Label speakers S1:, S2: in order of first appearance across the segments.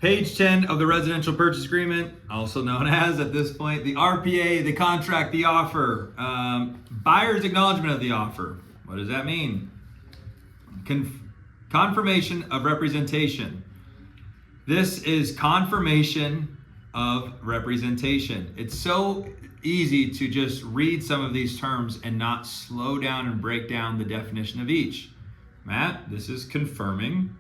S1: Page 10 of the residential purchase agreement, also known as, at this point, the RPA, the contract, the offer. Buyer's acknowledgement of the offer. What does that mean? Confirmation of representation. This is confirmation of representation. It's so easy to just read some of these terms and not slow down and break down the definition of each. Matt, this is confirming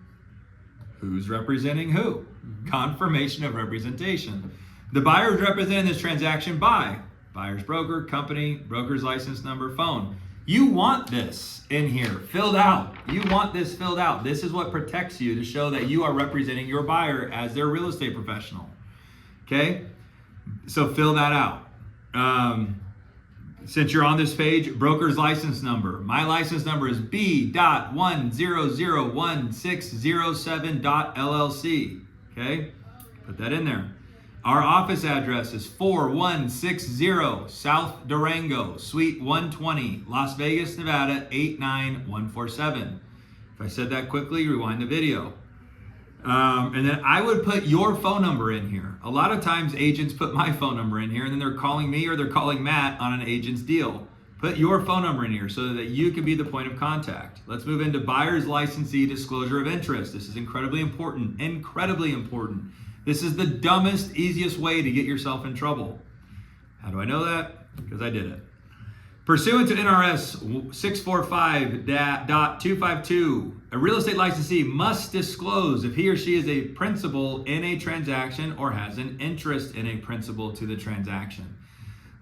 S1: who's representing who. Confirmation of representation. The buyer is represented in this transaction by buyer's broker, company, broker's license number, phone. You want this in here filled out. You want this filled out. This is what protects you to show that you are representing your buyer as their real estate professional. Okay? So fill that out. Since you're on this page, broker's license number. My license number is B.1001607.LLC. Okay? Put that in there. Our office address is 4160 South Durango, Suite 120, Las Vegas, Nevada, 89147. If I said that quickly, rewind the video. And then I would put your phone number in here. A lot of times agents put my phone number in here and then they're calling me or they're calling Matt on an agent's deal. Put your phone number in here so that you can be the point of contact. Let's move into buyer's licensee disclosure of interest. This is incredibly important, incredibly important. This is the dumbest, easiest way to get yourself in trouble. How do I know that? Because I did it. Pursuant to NRS 645.252, a real estate licensee must disclose if he or she is a principal in a transaction or has an interest in a principal to the transaction.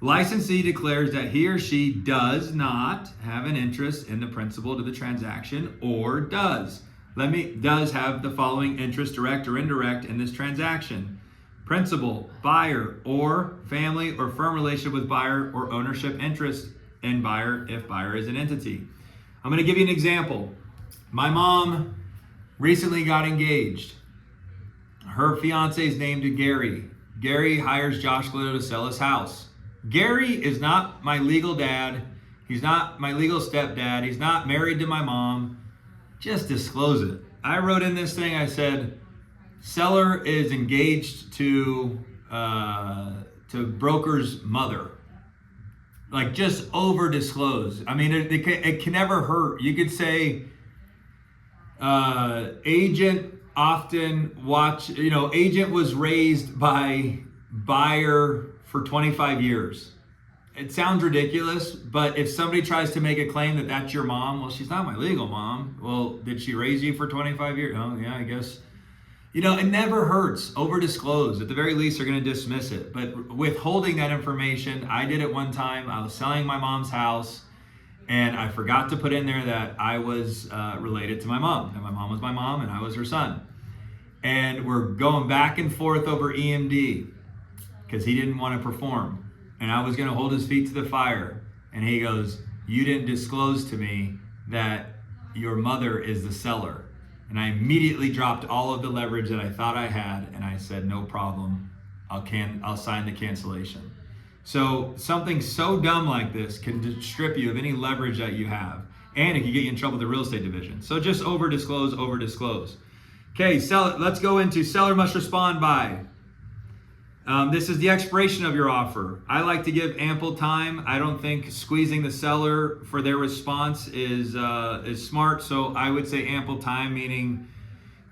S1: Licensee declares that he or she does not have an interest in the principal to the transaction or does have the following interest, direct or indirect, in this transaction. Principal, buyer, or family or firm relationship with buyer or ownership interest in buyer if buyer is an entity. I'm going to give you an example. My mom recently got engaged. Her fiance is named Gary. Gary hires Josh Glitto to sell his house. Gary is not my legal dad. He's not my legal stepdad. He's not married to my mom. Just disclose it. I wrote in this thing, I said, seller is engaged to broker's mother. Like, just over disclose. I mean, it can never hurt. You could say, agent agent was raised by buyer for 25 years. It sounds ridiculous, but if somebody tries to make a claim that that's your mom, well, she's not my legal mom. Well, did she raise you for 25 years? Oh, yeah, I guess. It never hurts. Over disclose. At the very least, they're going to dismiss it. But withholding that information, I did it one time. I was selling my mom's house, and I forgot to put in there that I was related to my mom. And my mom was my mom, and I was her son. And we're going back and forth over EMD because he didn't want to perform. And I was going to hold his feet to the fire. And he goes, "You didn't disclose to me that your mother is the seller." And I immediately dropped all of the leverage that I thought I had. And I said, "No problem. I'll sign the cancellation." So something so dumb like this can strip you of any leverage that you have. And it can get you in trouble with the real estate division. So just over disclose, over disclose. Okay, let's go into seller must respond by. This is the expiration of your offer. I like to give ample time. I don't think squeezing the seller for their response is smart. So I would say ample time, meaning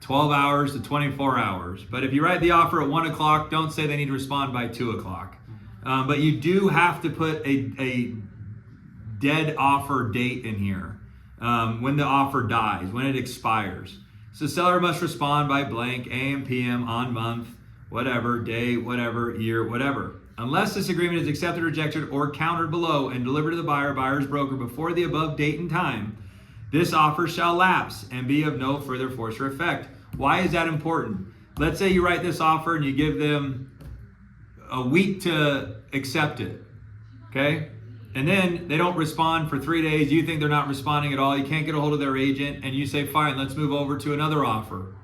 S1: 12 hours to 24 hours. But if you write the offer at 1 o'clock, don't say they need to respond by 2 o'clock. But you do have to put a dead offer date in here when the offer dies, when it expires. So seller must respond by blank, AM, PM, on month, whatever, day, whatever, year, whatever. Unless this agreement is accepted, rejected, or countered below and delivered to the buyer, buyer's broker before the above date and time, this offer shall lapse and be of no further force or effect. Why is that important? Let's say you write this offer and you give them a week to accept it, okay? And then they don't respond for 3 days. You think they're not responding at all. You can't get a hold of their agent, and you say, "Fine, let's move over to another offer."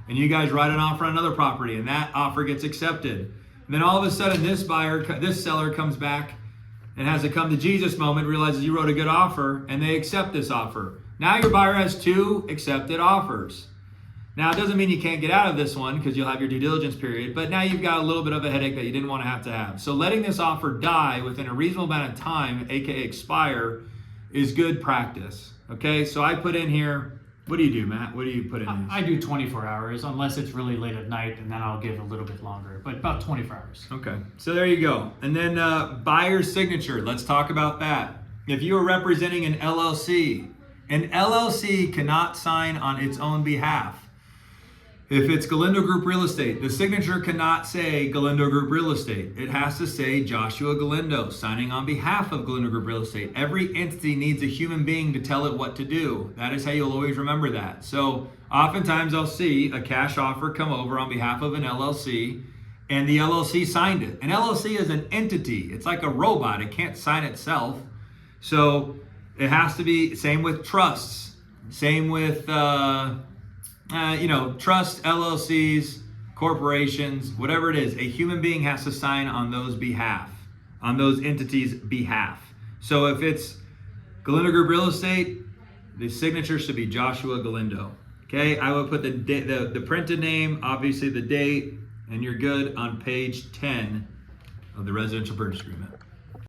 S1: And you guys write an offer on another property, and that offer gets accepted. And then all of a sudden, this seller comes back and has a come to Jesus moment, realizes you wrote a good offer, and they accept this offer. Now your buyer has 2 accepted offers. Now, it doesn't mean you can't get out of this one because you'll have your due diligence period, but now you've got a little bit of a headache that you didn't want to have. So letting this offer die within a reasonable amount of time, aka expire, is good practice. Okay, so I put in here, what do you do, Matt? What do you put in?
S2: I do 24 hours, unless it's really late at night, and then I'll give a little bit longer, but about 24 hours.
S1: Okay, so there you go. And then buyer's signature, let's talk about that. If you are representing an LLC cannot sign on its own behalf. If it's Galindo Group Real Estate, the signature cannot say Galindo Group Real Estate. It has to say Joshua Galindo, signing on behalf of Galindo Group Real Estate. Every entity needs a human being to tell it what to do. That is how you'll always remember that. So oftentimes I'll see a cash offer come over on behalf of an LLC, and the LLC signed it. An LLC is an entity. It's like a robot. It can't sign itself. So it has to be, same with trusts, same with, trust, LLCs, corporations, whatever it is, a human being has to sign on those entities' behalf. So if it's Galindo Group Real Estate, the signature should be Joshua Galindo. Okay, I would put the printed name, obviously the date, and you're good on page 10 of the residential purchase agreement.